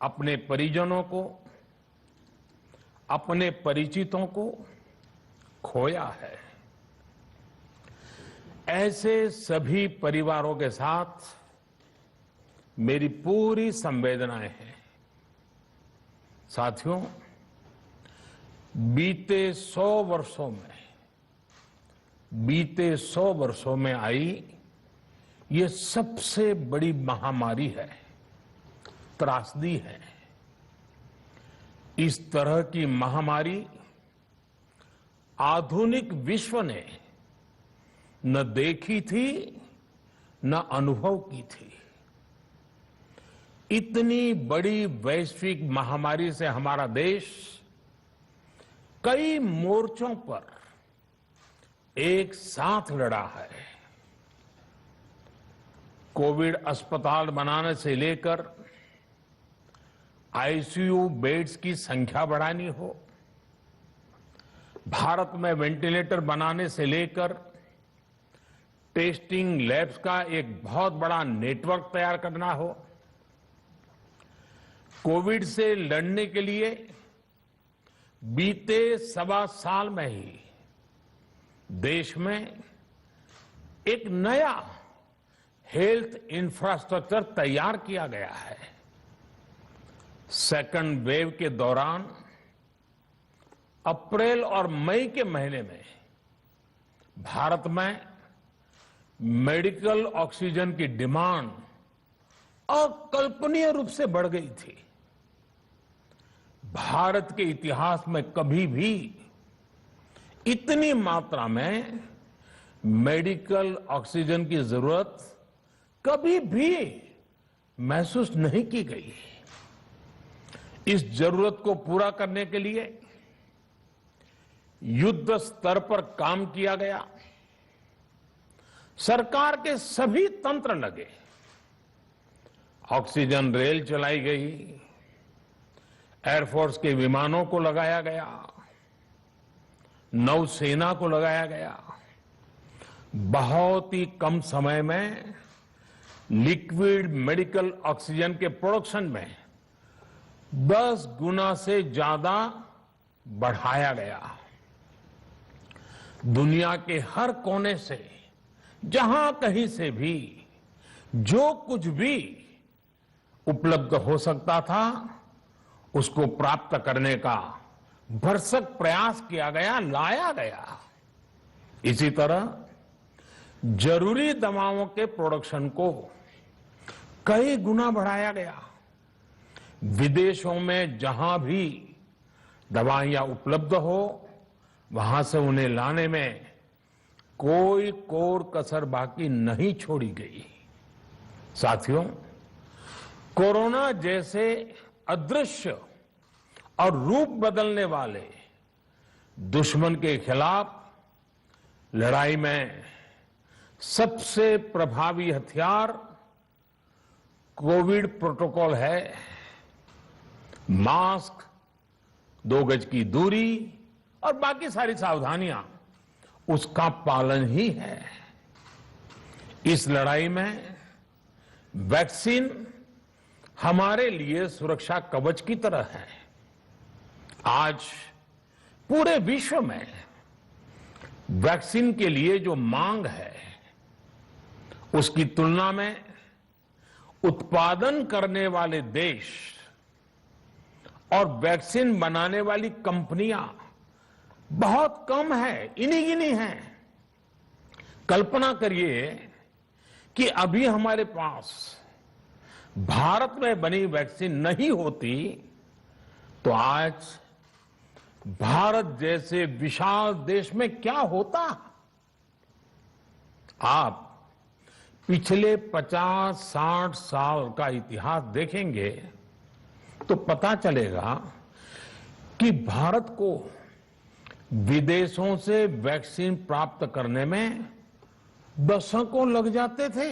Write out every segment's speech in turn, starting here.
अपने परिजनों को, अपने परिचितों को खोया है। ऐसे सभी परिवारों के साथ मेरी पूरी संवेदनाएं हैं। साथियों, बीते 100 वर्षों में आई ये सबसे बड़ी महामारी है, त्रासदी है। इस तरह की महामारी आधुनिक विश्व ने न देखी थी न अनुभव की थी। इतनी बड़ी वैश्विक महामारी से हमारा देश कई मोर्चों पर एक साथ लड़ा है। कोविड अस्पताल बनाने से लेकर आईसीयू बेड्स की संख्या बढ़ानी हो, भारत में वेंटिलेटर बनाने से लेकर टेस्टिंग लैब्स का एक बहुत बड़ा नेटवर्क तैयार करना हो, कोविड से लड़ने के लिए बीते 1.25 साल में ही देश में एक नया हेल्थ इंफ्रास्ट्रक्चर तैयार किया गया है। सेकंड वेव के दौरान अप्रैल और मई के महीने में भारत में मेडिकल ऑक्सीजन की डिमांड अकल्पनीय रूप से बढ़ गई थी। भारत के इतिहास में कभी भी इतनी मात्रा में मेडिकल ऑक्सीजन की जरूरत कभी भी महसूस नहीं की गई। इस जरूरत को पूरा करने के लिए युद्ध स्तर पर काम किया गया। सरकार के सभी तंत्र लगे। ऑक्सीजन रेल चलाई गई, एयरफोर्स के विमानों को लगाया गया, नौसेना को लगाया गया। बहुत ही कम समय में लिक्विड मेडिकल ऑक्सीजन के प्रोडक्शन में 10 गुना से ज्यादा बढ़ाया गया। दुनिया के हर कोने से, जहां कहीं से भी जो कुछ भी उपलब्ध हो सकता था उसको प्राप्त करने का भरसक प्रयास किया गया, लाया गया। इसी तरह जरूरी दवाओं के प्रोडक्शन को कई गुना बढ़ाया गया। विदेशों में जहां भी दवाइयां उपलब्ध हो वहां से उन्हें लाने में कोई कोर कसर बाकी नहीं छोड़ी गई। साथियों, कोरोना जैसे अदृश्य और रूप बदलने वाले दुश्मन के खिलाफ लड़ाई में सबसे प्रभावी हथियार कोविड प्रोटोकॉल है। मास्क, 2 गज की दूरी और बाकी सारी सावधानियां उसका पालन ही है। इस लड़ाई में वैक्सीन हमारे लिए सुरक्षा कवच की तरह है। आज पूरे विश्व में वैक्सीन के लिए जो मांग है उसकी तुलना में उत्पादन करने वाले देश और वैक्सीन बनाने वाली कंपनियां बहुत कम है, इन्हीं गिनी हैं। कल्पना करिए कि अभी हमारे पास भारत में बनी वैक्सीन नहीं होती तो आज भारत जैसे विशाल देश में क्या होता। आप पिछले 50-60 साल का इतिहास देखेंगे तो पता चलेगा कि भारत को विदेशों से वैक्सीन प्राप्त करने में दशकों लग जाते थे।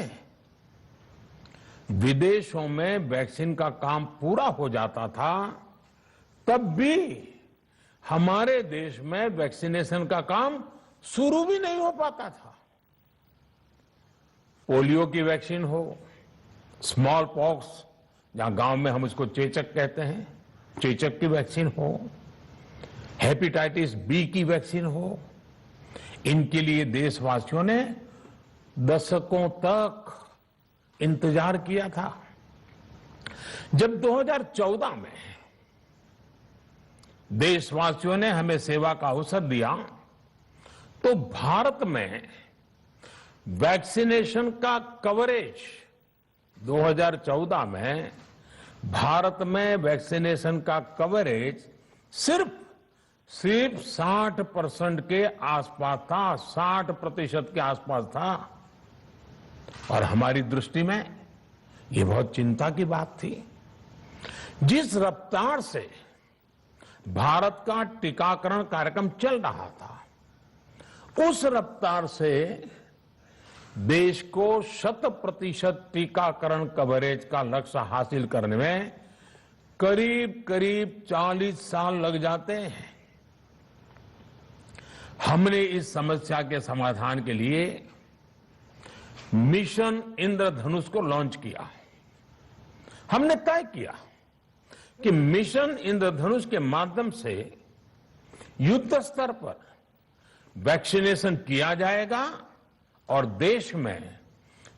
विदेशों में वैक्सीन का काम पूरा हो जाता था, तब भी हमारे देश में वैक्सीनेशन का काम शुरू भी नहीं हो पाता था। पोलियो की वैक्सीन हो, स्मॉल पॉक्स, जहां गांव में हम उसको चेचक कहते हैं, चेचक की वैक्सीन हो, हेपेटाइटिस बी की वैक्सीन हो, इनके लिए देशवासियों ने दशकों तक इंतजार किया था। जब 2014 में देशवासियों ने हमें सेवा का अवसर दिया तो भारत में वैक्सीनेशन का कवरेज 2014 में भारत में वैक्सीनेशन का कवरेज सिर्फ 60% के आसपास था, 60% के आसपास था। और हमारी दृष्टि में ये बहुत चिंता की बात थी। जिस रफ्तार से भारत का टीकाकरण कार्यक्रम चल रहा था, उस रफ्तार से देश को 100% टीकाकरण कवरेज का लक्ष्य हासिल करने में करीब करीब 40 साल लग जाते हैं। हमने इस समस्या के समाधान के लिए मिशन इंद्रधनुष को लॉन्च किया। हमने तय किया कि मिशन इंद्रधनुष के माध्यम से युद्ध स्तर पर वैक्सीनेशन किया जाएगा और देश में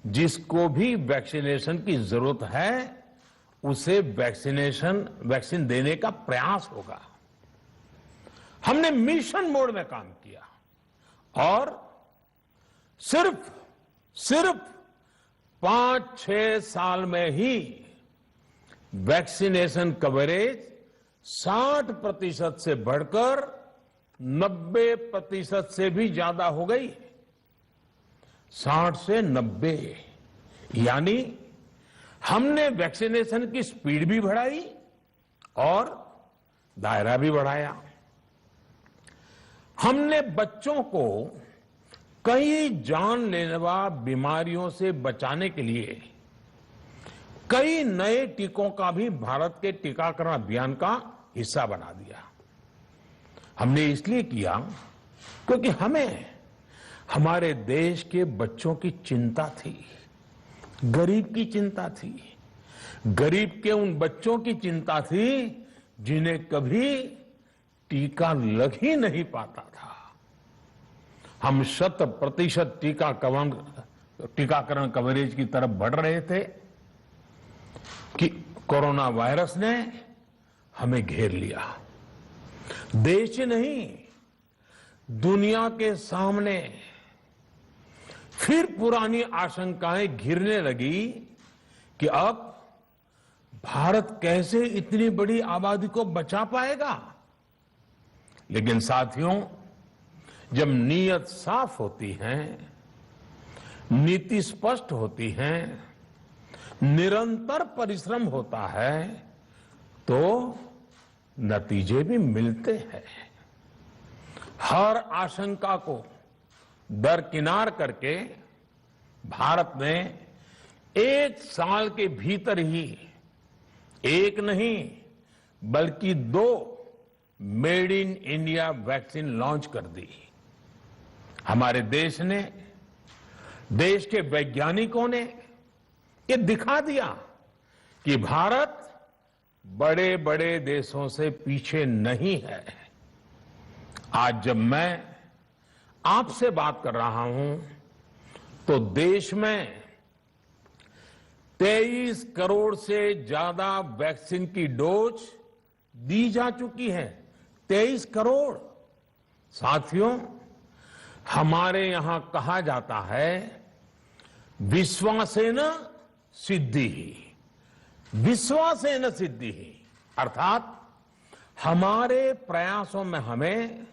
जिसको भी वैक्सीनेशन की जरूरत है उसे वैक्सीन देने का प्रयास होगा। हमने मिशन मोड में काम किया और सिर्फ 5-6 साल में ही वैक्सीनेशन कवरेज 60% से बढ़कर 90% से भी ज्यादा हो गई। 60 से 90, यानी हमने वैक्सीनेशन की स्पीड भी बढ़ाई और दायरा भी बढ़ाया। हमने बच्चों को कई जानलेवा बीमारियों से बचाने के लिए कई नए टीकों का भी भारत के टीकाकरण अभियान का हिस्सा बना दिया। हमने इसलिए किया क्योंकि हमें हमारे देश के बच्चों की चिंता थी, गरीब की चिंता थी, गरीब के उन बच्चों की चिंता थी जिन्हें कभी टीका लग ही नहीं पाता था। हम 100% टीकाकरण कवरेज की तरफ बढ़ रहे थे कि कोरोना वायरस ने हमें घेर लिया। देश ही नहीं, दुनिया के सामने फिर पुरानी आशंकाएं घिरने लगी कि अब भारत कैसे इतनी बड़ी आबादी को बचा पाएगा। लेकिन साथियों, जब नीयत साफ होती है, नीति स्पष्ट होती है, निरंतर परिश्रम होता है तो नतीजे भी मिलते हैं। हर आशंका को दरकिनार करके भारत ने 1 साल के भीतर ही एक नहीं बल्कि 2 made in India vaccine launch कर दी। हमारे देश ने, देश के वैज्ञानिकों ने ये दिखा दिया कि भारत बड़े बड़े देशों से पीछे नहीं है। आज जब मैं आपसे बात कर रहा हूं तो देश में 23 करोड़ से ज्यादा वैक्सीन की डोज दी जा चुकी है। 23 करोड़। साथियों, हमारे यहां कहा जाता है विश्वासेन सिद्धिः, विश्वासेन सिद्धिः, अर्थात हमारे प्रयासों में हमें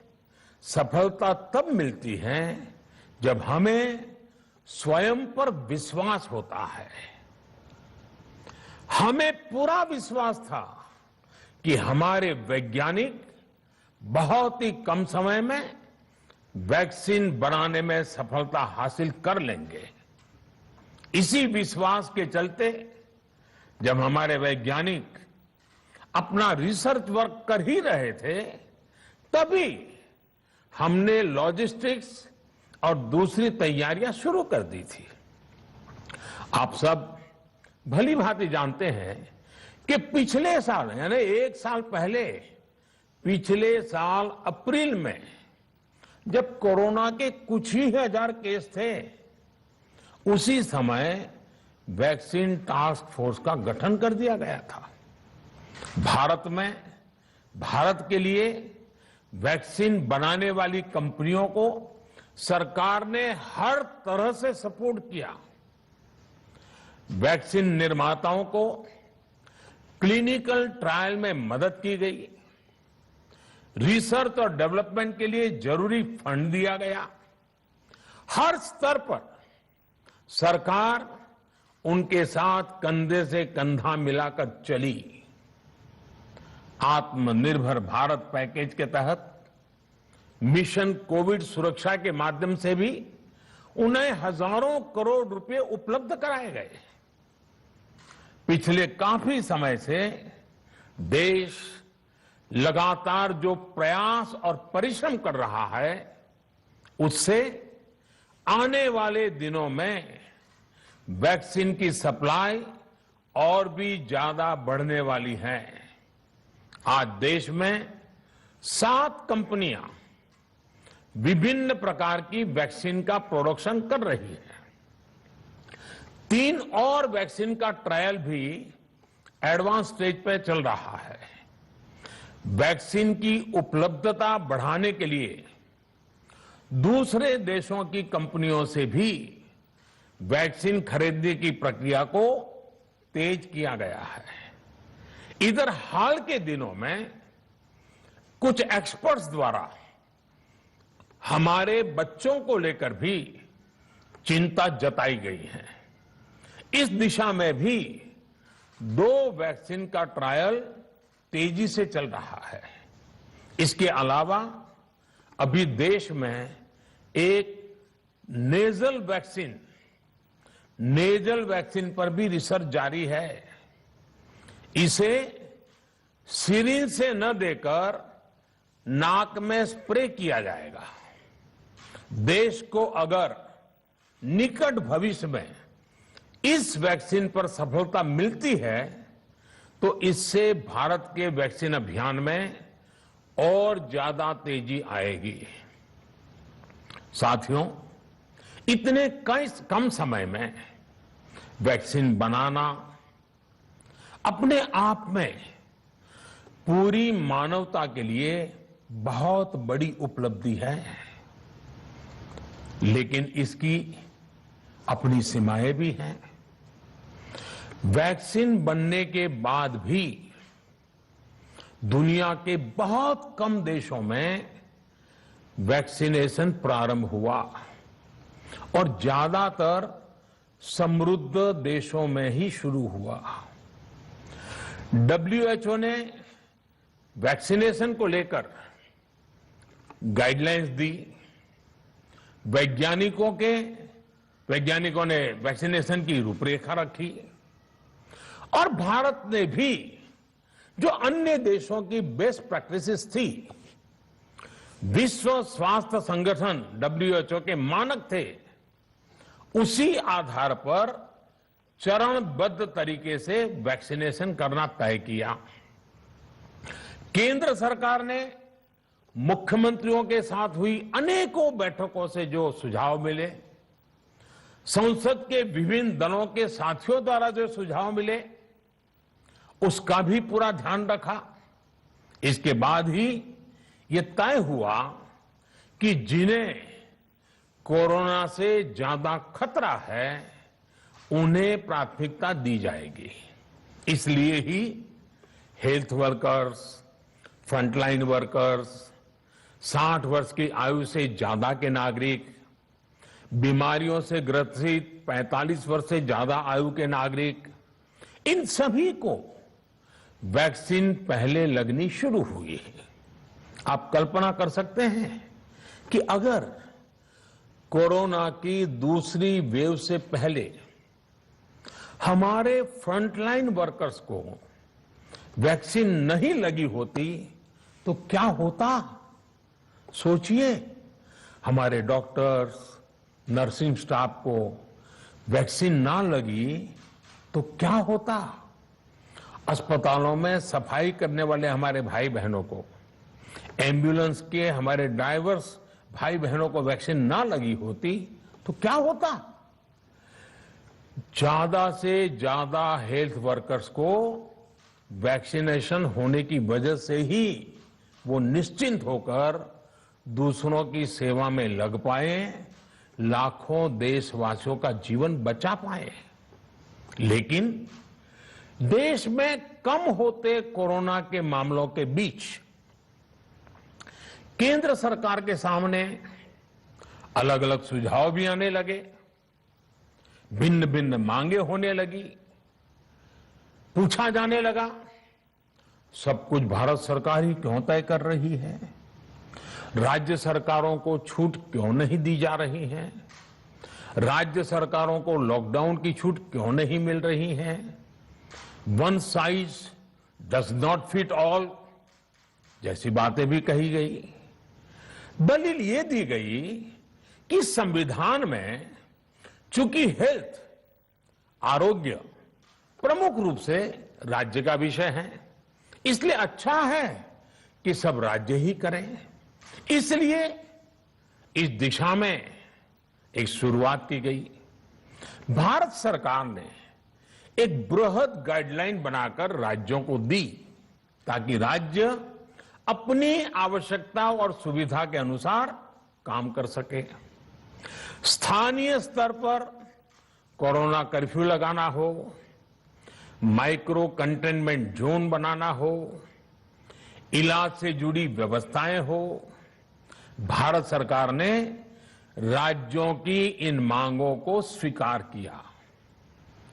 सफलता तब मिलती है जब हमें स्वयं पर विश्वास होता है। हमें पूरा विश्वास था कि हमारे वैज्ञानिक बहुत ही कम समय में वैक्सीन बनाने में सफलता हासिल कर लेंगे। इसी विश्वास के चलते जब हमारे वैज्ञानिक अपना रिसर्च वर्क कर ही रहे थे, तभी हमने लॉजिस्टिक्स और दूसरी तैयारियां शुरू कर दी थी। आप सब भली भांति जानते हैं कि पिछले साल यानी एक साल पहले, पिछले साल अप्रैल में जब कोरोना के कुछ ही हजार केस थे, उसी समय वैक्सीन टास्क फोर्स का गठन कर दिया गया था। भारत के लिए वैक्सीन बनाने वाली कंपनियों को सरकार ने हर तरह से सपोर्ट किया। वैक्सीन निर्माताओं को क्लिनिकल ट्रायल में मदद की गई, रिसर्च और डेवलपमेंट के लिए जरूरी फंड दिया गया। हर स्तर पर सरकार उनके साथ कंधे से कंधा मिलाकर चली। आत्मनिर्भर भारत पैकेज के तहत मिशन कोविड सुरक्षा के माध्यम से भी उन्हें हजारों करोड़ रुपए उपलब्ध कराए गए। पिछले काफी समय से देश लगातार जो प्रयास और परिश्रम कर रहा है, उससे आने वाले दिनों में वैक्सीन की सप्लाई और भी ज्यादा बढ़ने वाली है। आज देश में 7 कंपनियां विभिन्न प्रकार की वैक्सीन का प्रोडक्शन कर रही है। 3 और वैक्सीन का ट्रायल भी एडवांस स्टेज पर चल रहा है। वैक्सीन की उपलब्धता बढ़ाने के लिए दूसरे देशों की कंपनियों से भी वैक्सीन खरीदने की प्रक्रिया को तेज किया गया है। इधर हाल के दिनों में कुछ एक्सपर्ट्स द्वारा हमारे बच्चों को लेकर भी चिंता जताई गई है। इस दिशा में भी 2 वैक्सीन का ट्रायल तेजी से चल रहा है। इसके अलावा अभी देश में एक नेजल वैक्सीन पर भी रिसर्च जारी है। इसे सिरिंज से न देकर नाक में स्प्रे किया जाएगा। देश को अगर निकट भविष्य में इस वैक्सीन पर सफलता मिलती है तो इससे भारत के वैक्सीन अभियान में और ज्यादा तेजी आएगी। साथियों, इतने कम समय में वैक्सीन बनाना अपने आप में पूरी मानवता के लिए बहुत बड़ी उपलब्धि है, लेकिन इसकी अपनी सीमाएं भी हैं। वैक्सीन बनने के बाद भी दुनिया के बहुत कम देशों में वैक्सीनेशन प्रारंभ हुआ और ज्यादातर समृद्ध देशों में ही शुरू हुआ। WHO ने वैक्सीनेशन को लेकर गाइडलाइंस दी। वैज्ञानिकों ने वैक्सीनेशन की रूपरेखा रखी और भारत ने भी जो अन्य देशों की बेस्ट प्रैक्टिसेस थी, विश्व स्वास्थ्य संगठन WHO के मानक थे, उसी आधार पर चरणबद्ध तरीके से वैक्सीनेशन करना तय किया। केंद्र सरकार ने मुख्यमंत्रियों के साथ हुई अनेकों बैठकों से जो सुझाव मिले, संसद के विभिन्न दलों के साथियों द्वारा जो सुझाव मिले, उसका भी पूरा ध्यान रखा। इसके बाद ही ये तय हुआ कि जिन्हें कोरोना से ज्यादा खतरा है उन्हें प्राथमिकता दी जाएगी। इसलिए ही हेल्थ वर्कर्स, फ्रंटलाइन वर्कर्स, 60 वर्ष की आयु से ज्यादा के नागरिक, बीमारियों से ग्रसित 45 वर्ष से ज्यादा आयु के नागरिक, इन सभी को वैक्सीन पहले लगनी शुरू हुई है। आप कल्पना कर सकते हैं कि अगर कोरोना की दूसरी वेव से पहले हमारे फ्रंटलाइन वर्कर्स को वैक्सीन नहीं लगी होती तो क्या होता? सोचिए, हमारे डॉक्टर्स, नर्सिंग स्टाफ को वैक्सीन ना लगी तो क्या होता? अस्पतालों में सफाई करने वाले हमारे भाई बहनों को, एम्बुलेंस के हमारे ड्राइवर्स भाई बहनों को वैक्सीन ना लगी होती तो क्या होता? ज्यादा से ज्यादा हेल्थ वर्कर्स को वैक्सीनेशन होने की वजह से ही वो निश्चिंत होकर दूसरों की सेवा में लग पाए, लाखों देशवासियों का जीवन बचा पाए। लेकिन देश में कम होते कोरोना के मामलों के बीच केंद्र सरकार के सामने अलग अलग सुझाव भी आने लगे, भिन्न भिन्न मांगे होने लगी, पूछा जाने लगा सब कुछ भारत सरकार ही क्यों तय कर रही है, राज्य सरकारों को छूट क्यों नहीं दी जा रही है, राज्य सरकारों को लॉकडाउन की छूट क्यों नहीं मिल रही है, one size does not fit all जैसी बातें भी कही गई। दलील ये दी गई कि संविधान में चूंकि हेल्थ, आरोग्य प्रमुख रूप से राज्य का विषय है, इसलिए अच्छा है कि सब राज्य ही करें। इसलिए इस दिशा में एक शुरुआत की गई। भारत सरकार ने एक बृहद गाइडलाइन बनाकर राज्यों को दी ताकि राज्य अपनी आवश्यकता और सुविधा के अनुसार काम कर सके। स्थानीय स्तर पर कोरोना कर्फ्यू लगाना हो, माइक्रो कंटेनमेंट जोन बनाना हो, इलाज से जुड़ी व्यवस्थाएं हो, भारत सरकार ने राज्यों की इन मांगों को स्वीकार किया।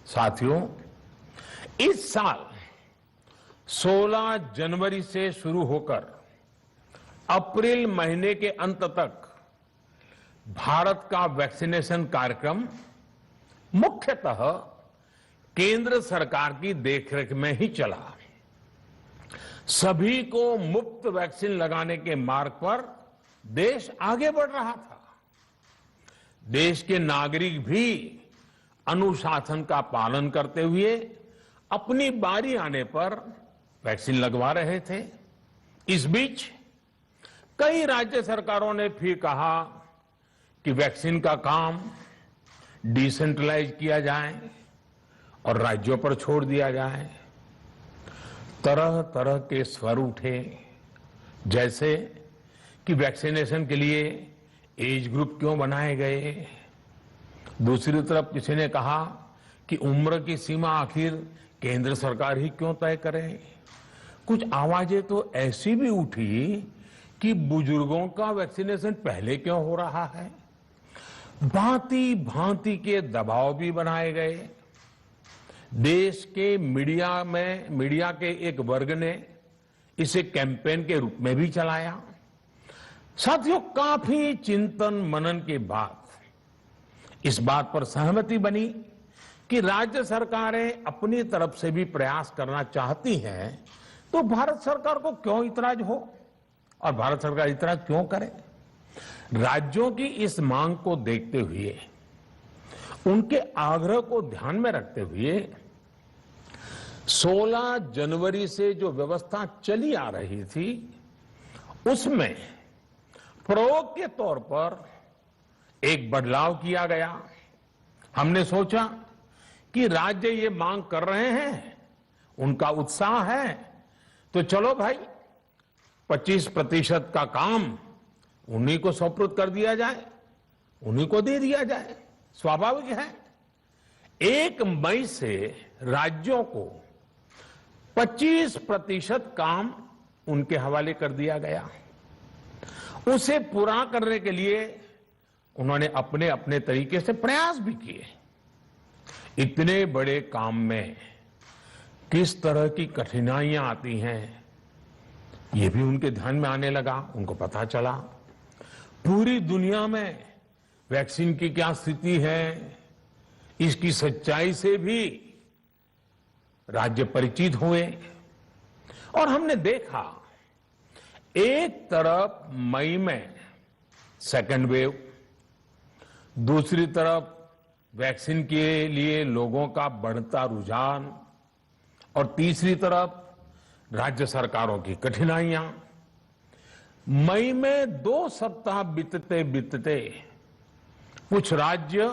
साथियों, इस साल 16 जनवरी से शुरू होकर अप्रैल महीने के अंत तक भारत का वैक्सीनेशन कार्यक्रम मुख्यतः केंद्र सरकार की देखरेख में ही चला। सभी को मुफ्त वैक्सीन लगाने के मार्ग पर देश आगे बढ़ रहा था। देश के नागरिक भी अनुशासन का पालन करते हुए अपनी बारी आने पर वैक्सीन लगवा रहे थे। इस बीच कई राज्य सरकारों ने फिर कहा कि वैक्सीन का काम डिसेंट्रलाइज किया जाए और राज्यों पर छोड़ दिया जाए। तरह तरह के स्वर उठे, जैसे कि वैक्सीनेशन के लिए एज ग्रुप क्यों बनाए गए। दूसरी तरफ किसी ने कहा कि उम्र की सीमा आखिर केंद्र सरकार ही क्यों तय करे। कुछ आवाजें तो ऐसी भी उठी कि बुजुर्गों का वैक्सीनेशन पहले क्यों हो रहा है। भांति भांति के दबाव भी बनाए गए। देश के मीडिया के एक वर्ग ने इसे कैंपेन के रूप में भी चलाया। साथियों, काफी चिंतन मनन के बाद इस बात पर सहमति बनी कि राज्य सरकारें अपनी तरफ से भी प्रयास करना चाहती हैं, तो भारत सरकार को क्यों इतराज हो और भारत सरकार इतराज क्यों करे। राज्यों की इस मांग को देखते हुए, उनके आग्रह को ध्यान में रखते हुए 16 जनवरी से जो व्यवस्था चली आ रही थी, उसमें प्रयोग के तौर पर एक बदलाव किया गया। हमने सोचा कि राज्य ये मांग कर रहे हैं, उनका उत्साह है, तो चलो भाई 25% का काम उन्हीं को सुपुर्द कर दिया जाए, उन्हीं को दे दिया जाए। स्वाभाविक है 1 मई से राज्यों को 25% काम उनके हवाले कर दिया गया। उसे पूरा करने के लिए उन्होंने अपने अपने तरीके से प्रयास भी किए। इतने बड़े काम में किस तरह की कठिनाइयां आती हैं, ये भी उनके ध्यान में आने लगा। उनको पता चला पूरी दुनिया में वैक्सीन की क्या स्थिति है, इसकी सच्चाई से भी राज्य परिचित हुए। और हमने देखा एक तरफ मई में सेकेंड वेव, दूसरी तरफ वैक्सीन के लिए लोगों का बढ़ता रुझान और तीसरी तरफ राज्य सरकारों की कठिनाइयां। मई में 2 सप्ताह बीतते बीतते कुछ राज्य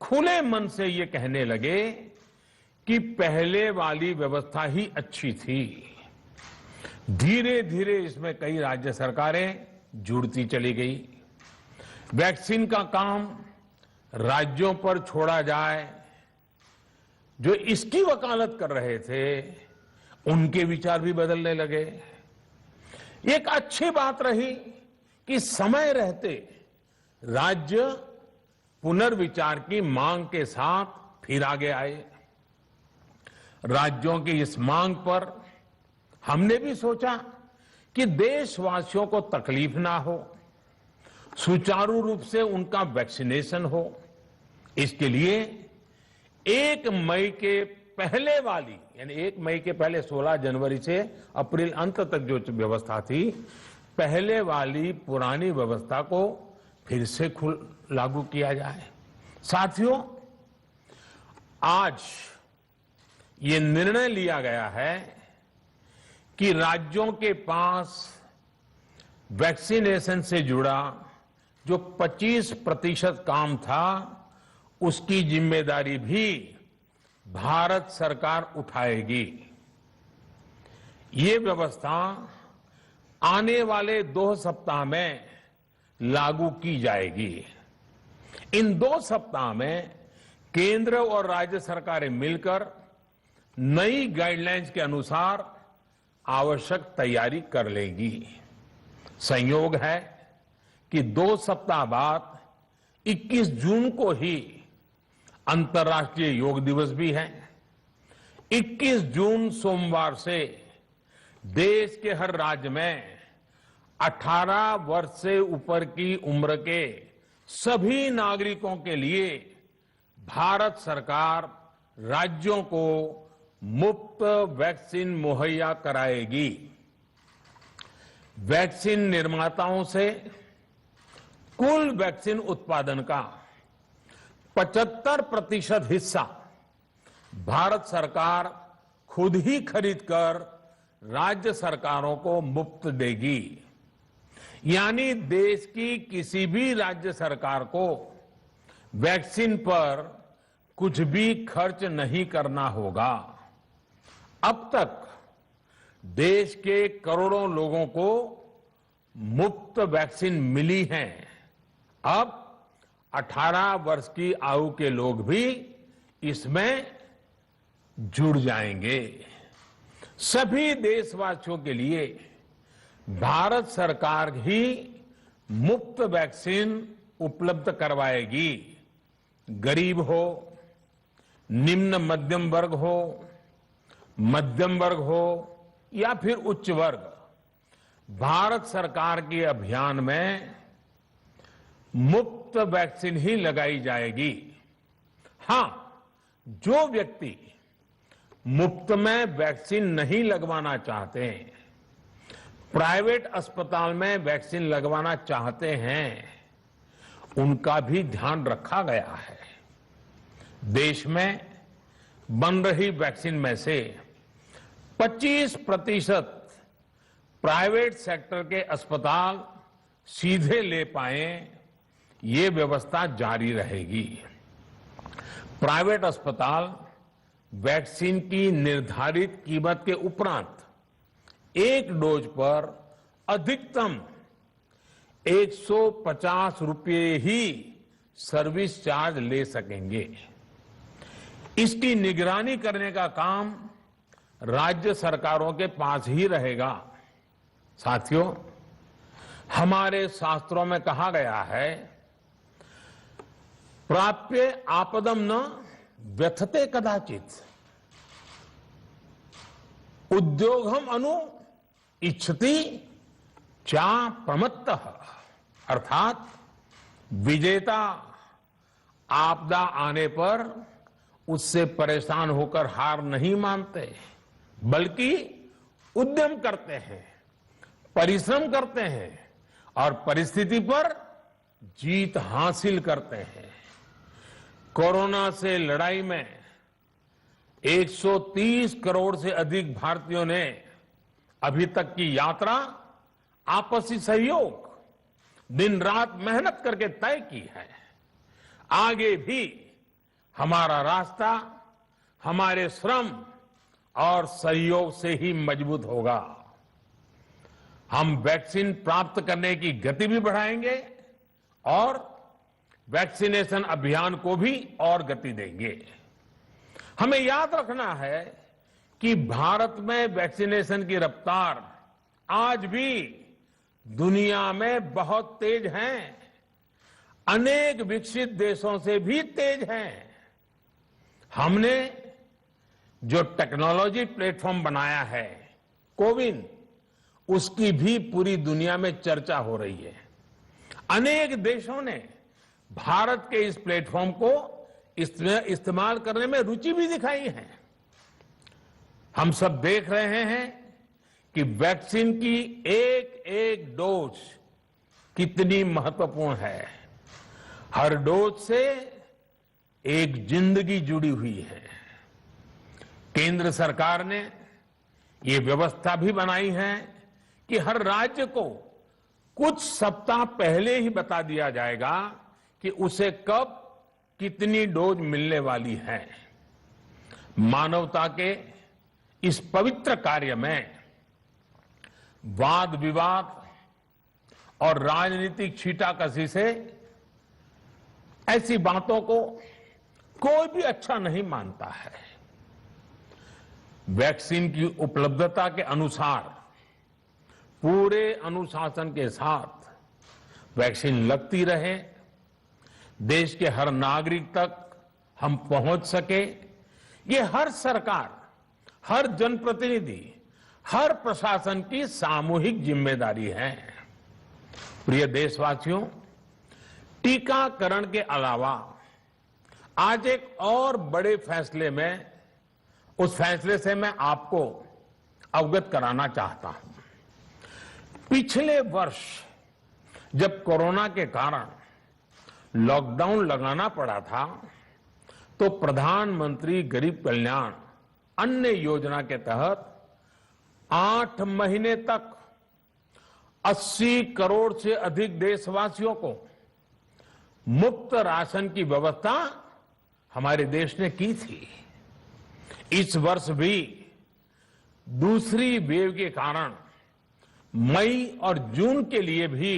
खुले मन से ये कहने लगे कि पहले वाली व्यवस्था ही अच्छी थी। धीरे धीरे इसमें कई राज्य सरकारें जुड़ती चली गई। वैक्सीन का काम राज्यों पर छोड़ा जाए, जो इसकी वकालत कर रहे थे उनके विचार भी बदलने लगे। एक अच्छी बात रही कि समय रहते राज्य पुनर्विचार की मांग के साथ फिर आगे आए। राज्यों की इस मांग पर हमने भी सोचा कि देशवासियों को तकलीफ ना हो, सुचारू रूप से उनका वैक्सीनेशन हो। इसके लिए 1 मई के पहले वाली, यानी 1 मई के पहले 16 जनवरी से अप्रैल अंत तक जो व्यवस्था थी, पहले वाली पुरानी व्यवस्था को फिर से लागू किया जाए। साथियों, आज ये निर्णय लिया गया है कि राज्यों के पास वैक्सीनेशन से जुड़ा जो 25% काम था, उसकी जिम्मेदारी भी भारत सरकार उठाएगी। ये व्यवस्था आने वाले 2 सप्ताह में लागू की जाएगी। इन 2 सप्ताह में केंद्र और राज्य सरकारें मिलकर नई गाइडलाइंस के अनुसार आवश्यक तैयारी कर लेंगी। संयोग है कि 2 सप्ताह बाद 21 जून को ही अंतर्राष्ट्रीय योग दिवस भी है। 21 जून सोमवार से देश के हर राज्य में 18 वर्ष से ऊपर की उम्र के सभी नागरिकों के लिए भारत सरकार राज्यों को मुफ्त वैक्सीन मुहैया कराएगी। वैक्सीन निर्माताओं से कुल वैक्सीन उत्पादन का 75% हिस्सा भारत सरकार खुद ही खरीदकर राज्य सरकारों को मुफ्त देगी। यानी देश की किसी भी राज्य सरकार को वैक्सीन पर कुछ भी खर्च नहीं करना होगा। अब तक देश के करोड़ों लोगों को मुफ्त वैक्सीन मिली है। अब 18 वर्ष की आयु के लोग भी इसमें जुड़ जाएंगे। सभी देशवासियों के लिए भारत सरकार ही मुफ्त वैक्सीन उपलब्ध करवाएगी। गरीब हो, निम्न मध्यम वर्ग हो, मध्यम वर्ग हो या फिर उच्च वर्ग, भारत सरकार के अभियान में मुफ्त वैक्सीन ही लगाई जाएगी। हां, जो व्यक्ति मुफ्त में वैक्सीन नहीं लगवाना चाहते, प्राइवेट अस्पताल में वैक्सीन लगवाना चाहते हैं, उनका भी ध्यान रखा गया है। देश में बन रही वैक्सीन में से 25% प्राइवेट सेक्टर के अस्पताल सीधे ले पाए, ये व्यवस्था जारी रहेगी। प्राइवेट अस्पताल वैक्सीन की निर्धारित कीमत के उपरांत 1 डोज पर अधिकतम 150 रुपये ही सर्विस चार्ज ले सकेंगे। इसकी निगरानी करने का काम राज्य सरकारों के पास ही रहेगा। साथियों, हमारे शास्त्रों में कहा गया है, प्राप्य आपदम न व्यथते कदाचित, उद्योगम अनु इच्छति चा प्रमत्तः। अर्थात विजेता आपदा आने पर उससे परेशान होकर हार नहीं मानते, बल्कि उद्यम करते हैं, परिश्रम करते हैं और परिस्थिति पर जीत हासिल करते हैं। कोरोना से लड़ाई में 130 करोड़ से अधिक भारतीयों ने अभी तक की यात्रा आपसी सहयोग, दिन रात मेहनत करके तय की है। आगे भी हमारा रास्ता हमारे श्रम और सहयोग से ही मजबूत होगा। हम वैक्सीन प्राप्त करने की गति भी बढ़ाएंगे और वैक्सीनेशन अभियान को भी और गति देंगे। हमें याद रखना है कि भारत में वैक्सीनेशन की रफ्तार आज भी दुनिया में बहुत तेज है, अनेक विकसित देशों से भी तेज है। हमने जो टेक्नोलॉजी प्लेटफॉर्म बनाया है कोविन, उसकी भी पूरी दुनिया में चर्चा हो रही है। अनेक देशों ने भारत के इस प्लेटफॉर्म को इस्तेमाल करने में रुचि भी दिखाई है। हम सब देख रहे हैं कि वैक्सीन की एक एक डोज कितनी महत्वपूर्ण है। हर डोज से एक जिंदगी जुड़ी हुई है। केंद्र सरकार ने ये व्यवस्था भी बनाई है कि हर राज्य को कुछ सप्ताह पहले ही बता दिया जाएगा कि उसे कब कितनी डोज मिलने वाली है। मानवता के इस पवित्र कार्य में वाद विवाद और राजनीतिक छींटाकशी से ऐसी बातों को कोई भी अच्छा नहीं मानता है। वैक्सीन की उपलब्धता के अनुसार पूरे अनुशासन के साथ वैक्सीन लगती रहे, देश के हर नागरिक तक हम पहुंच सके, ये हर सरकार, हर जनप्रतिनिधि, हर प्रशासन की सामूहिक जिम्मेदारी है। प्रिय देशवासियों, टीकाकरण के अलावा आज एक और बड़े फैसले में, उस फैसले से मैं आपको अवगत कराना चाहता हूं। पिछले वर्ष जब कोरोना के कारण लॉकडाउन लगाना पड़ा था, तो प्रधानमंत्री गरीब कल्याण अन्न योजना के तहत 8 महीने तक 80 करोड़ से अधिक देशवासियों को मुफ्त राशन की व्यवस्था हमारे देश ने की थी। इस वर्ष भी दूसरी वेव के कारण मई और जून के लिए भी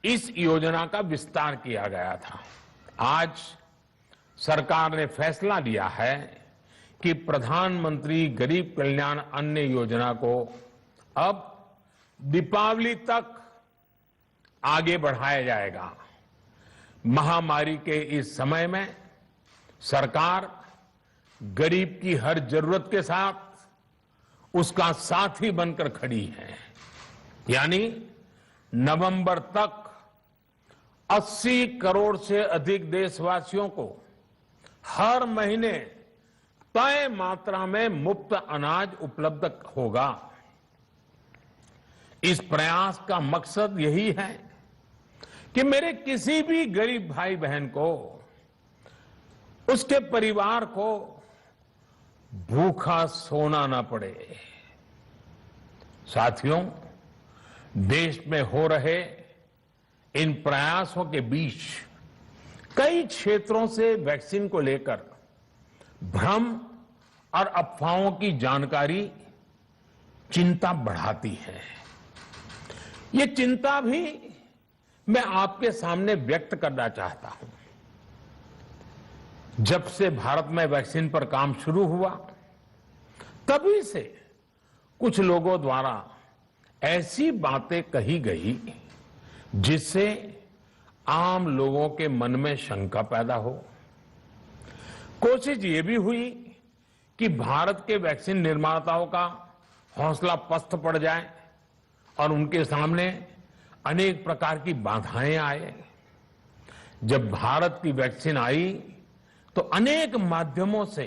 इस योजना का विस्तार किया गया था। आज सरकार ने फैसला लिया है कि प्रधानमंत्री गरीब कल्याण अन्न योजना को अब दीपावली तक आगे बढ़ाया जाएगा। महामारी के इस समय में सरकार गरीब की हर जरूरत के साथ उसका साथी बनकर खड़ी है। यानी नवंबर तक 80 करोड़ से अधिक देशवासियों को हर महीने तय मात्रा में मुफ्त अनाज उपलब्ध होगा। इस प्रयास का मकसद यही है कि मेरे किसी भी गरीब भाई बहन को, उसके परिवार को भूखा सोना ना पड़े। साथियों, देश में हो रहे इन प्रयासों के बीच कई क्षेत्रों से वैक्सीन को लेकर भ्रम और अफवाहों की जानकारी चिंता बढ़ाती है। ये चिंता भी मैं आपके सामने व्यक्त करना चाहता हूं। जब से भारत में वैक्सीन पर काम शुरू हुआ, तभी से कुछ लोगों द्वारा ऐसी बातें कही गई जिससे आम लोगों के मन में शंका पैदा हो। कोशिश ये भी हुई कि भारत के वैक्सीन निर्माताओं का हौसला पस्त पड़ जाए और उनके सामने अनेक प्रकार की बाधाएं आए। जब भारत की वैक्सीन आई तो अनेक माध्यमों से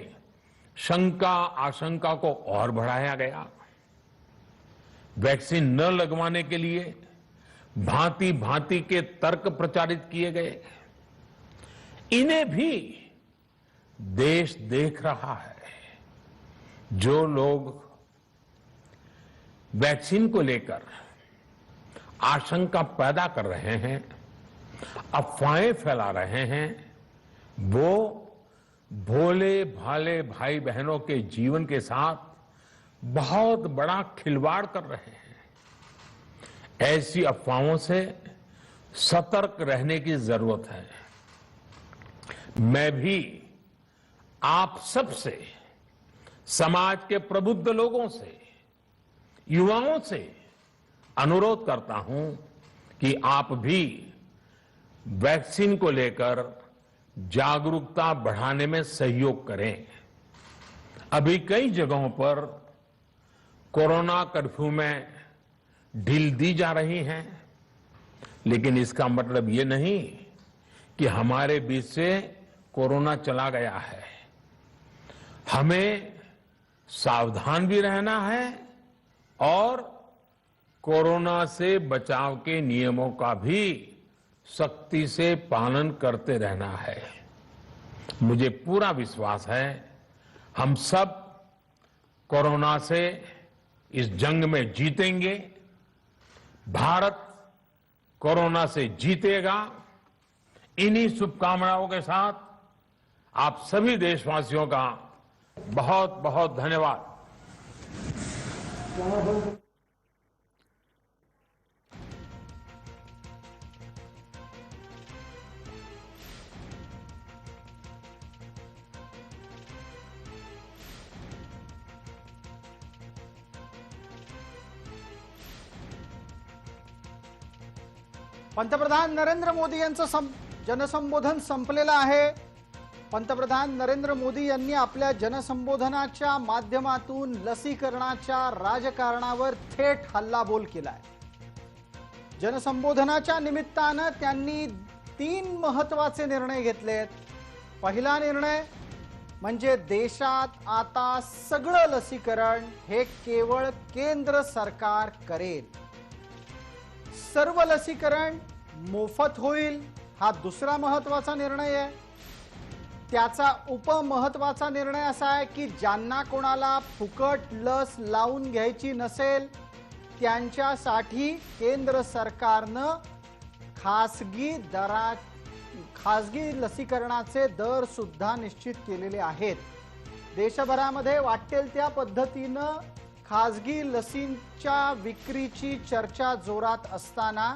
शंका आशंका को और बढ़ाया गया। वैक्सीन न लगवाने के लिए भांति भांति के तर्क प्रचारित किए गए। इन्हें भी देश देख रहा है। जो लोग वैक्सीन को लेकर आशंका पैदा कर रहे हैं, अफवाहें फैला रहे हैं, वो भोले भाले भाई बहनों के जीवन के साथ बहुत बड़ा खिलवाड़ कर रहे हैं। ऐसी अफवाहों से सतर्क रहने की जरूरत है। मैं भी आप सबसे, समाज के प्रबुद्ध लोगों से, युवाओं से अनुरोध करता हूं कि आप भी वैक्सीन को लेकर जागरूकता बढ़ाने में सहयोग करें। अभी कई जगहों पर कोरोना कर्फ्यू में ढील दी जा रही है, लेकिन इसका मतलब ये नहीं कि हमारे बीच से कोरोना चला गया है। हमें सावधान भी रहना है और कोरोना से बचाव के नियमों का भी सख्ती से पालन करते रहना है। मुझे पूरा विश्वास है हम सब कोरोना से इस जंग में जीतेंगे। भारत कोरोना से जीतेगा। इन्हीं शुभकामनाओं के साथ आप सभी देशवासियों का बहुत बहुत धन्यवाद। पंतप्रधान नरेंद्र मोदी यांचं जनसंबोधन संपलेलं आहे। पंतप्रधान नरेंद्र मोदी यांनी आपल्या जनसंबोधनाच्या माध्यमातून लसीकरणाच्या राजकारणावर थेट हल्लाबोल केलाय। जनसंबोधनाच्या निमित्ताने त्यांनी 3 महत्त्वाचे निर्णय घेतलेत। पहिला निर्णय म्हणजे देशात आता सगळं लसीकरण हे केवळ केंद्र सरकार करेल। सर्व लसीकरण मोफत होईल हा दुसरा महत्त्वाचा निर्णय आहे। त्याचा उपमहत्त्वाचा निर्णय असा आहे की ज्यांना कोणाला फुकट लस लावून घ्यायची नसेल त्यांच्यासाठी केंद्र सरकारने खासगी लसीकरणाचे दर सुद्धा निश्चित केलेले आहेत। देशभरामध्ये वाटेल त्या पद्धतीने खासगी लसींच्या विक्रीची चर्चा जोरात असताना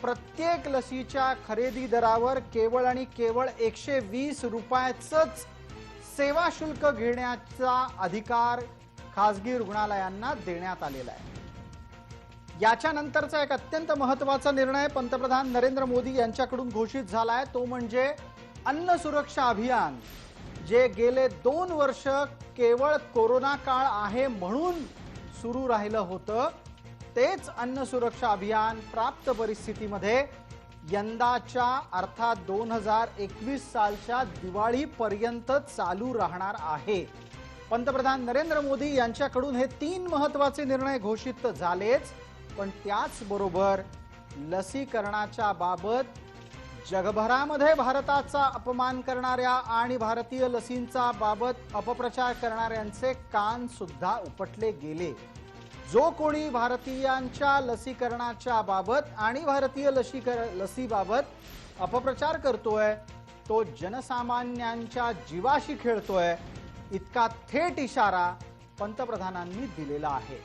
प्रत्येक लसीच्या खरेदी दरावर केवळ आणि केवळ 120 रुपयाचंच सेवा शुल्क घेण्याचा अधिकार खासगी रुग्णालयांना देण्यात आलेला आहे। याच्या नंतरचा एक अत्यंत महत्त्वाचा निर्णय पंतप्रधान नरेंद्र मोदी यांच्याकडून घोषित झाला आहे, तो म्हणजे अन्न सुरक्षा अभियान, जे गेले 2 वर्ष केवळ कोरोना काळ आहे म्हणून सुरू राहिलं होतं, तेच अन्न सुरक्षा अभियान प्राप्त परिस्थितीमध्ये यंदाच्या अर्थात 2021 सालच्या दिवाळीपर्यंत चालू राहणार आहे। पंतप्रधान नरेंद्र मोदी यांच्याकडून हे 3 महत्त्वाचे निर्णय घोषित झालेच, पण त्याचबरोबर लसीकरणाच्या बाबत जगभरामध्ये भारताचा अपमान करणाऱ्या आणि भारतीय लसींचा बाबत अपप्रचार करणाऱ्यांचे कान सुद्धा उपटले गेले। जो कोणी भारतीयांच्या लसीकरणाच्या बाबत आणि भारतीय लसीबाबत अपप्रचार करतोय तो जनसामान्यांच्या जीवाशी खेळतोय, इतका थेट इशारा पंतप्रधानांनी दिलेला आहे।